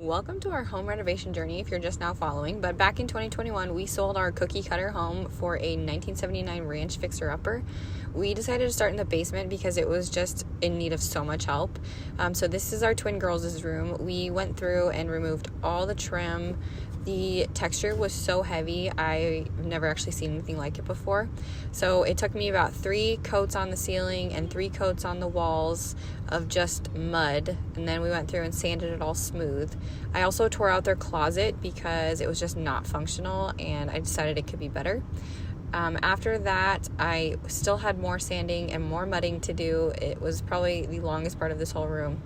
Welcome to our home renovation journey if you're just now following. But back in 2021, we sold our cookie cutter home for a 1979 ranch fixer-upper. We decided to start in the basement because it was just in need of so much help. So this is our twin girls' room. We went through and removed all the trim. The texture was so heavy, I've never actually seen anything like it before. So it took me about 3 coats on the ceiling and 3 coats on the walls of just mud, and then we went through and sanded it all smooth. I also tore out their closet because it was just not functional, and I decided it could be better. After that, I still had more sanding and more mudding to do. It was probably the longest part of this whole room.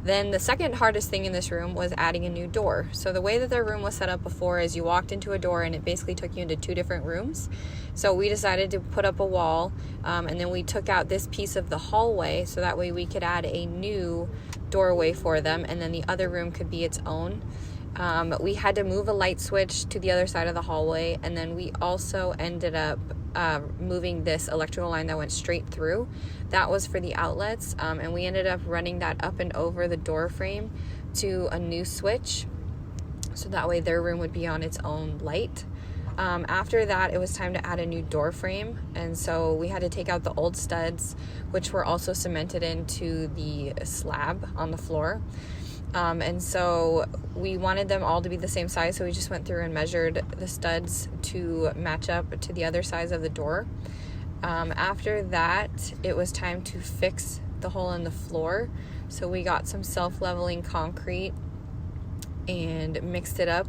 Then the second hardest thing in this room was adding a new door. So the way that their room was set up before is you walked into a door and it basically took you into 2 different rooms. So we decided to put up a wall, and then we took out this piece of the hallway so that way we could add a new doorway for them, and then the other room could be its own. We had to move a light switch to the other side of the hallway, and then we also ended up moving this electrical line that went straight through. That was for the outlets, and we ended up running that up and over the door frame to a new switch, so that way their room would be on its own light. After that, it was time to add a new door frame, and so we had to take out the old studs, which were also cemented into the slab on the floor. And so we wanted them all to be the same size, so we just went through and measured the studs to match up to the other size of the door. After that, it was time to fix the hole in the floor. So we got some self-leveling concrete and mixed it up,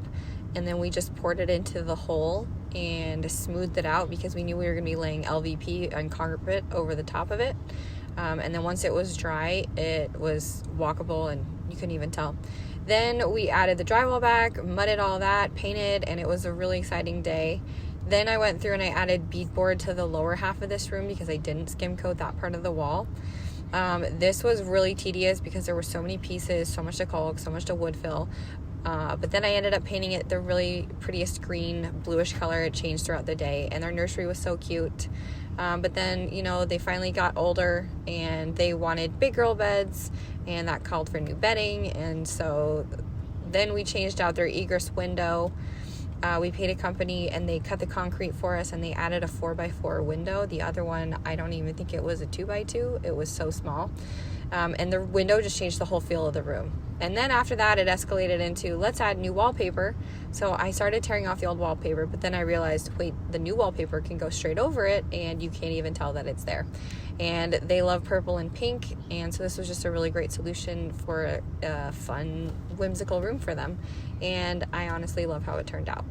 and then we just poured it into the hole and smoothed it out because we knew we were going to be laying LVP and carpet over the top of it. And then once it was dry, it was walkable and you couldn't even tell. Then we added the drywall back, mudded all that, painted, and it was a really exciting day. Then I went through and I added beadboard to the lower half of this room because I didn't skim coat that part of the wall. This was really tedious because there were so many pieces, so much to caulk, so much to wood fill. But then I ended up painting it the really prettiest green, bluish color. It changed throughout the day, and their nursery was so cute. But then, they finally got older and they wanted big girl beds, and that called for new bedding. And so then we changed out their egress window. We paid a company and they cut the concrete for us, and they added a 4x4 window. The other one, I don't even think it was a 2x2. It was so small. And the window just changed the whole feel of the room. And then after that, it escalated into, let's add new wallpaper. So I started tearing off the old wallpaper, but then I realized, wait, the new wallpaper can go straight over it and you can't even tell that it's there. And they love purple and pink, and so this was just a really great solution for a fun, whimsical room for them. And I honestly love how it turned out.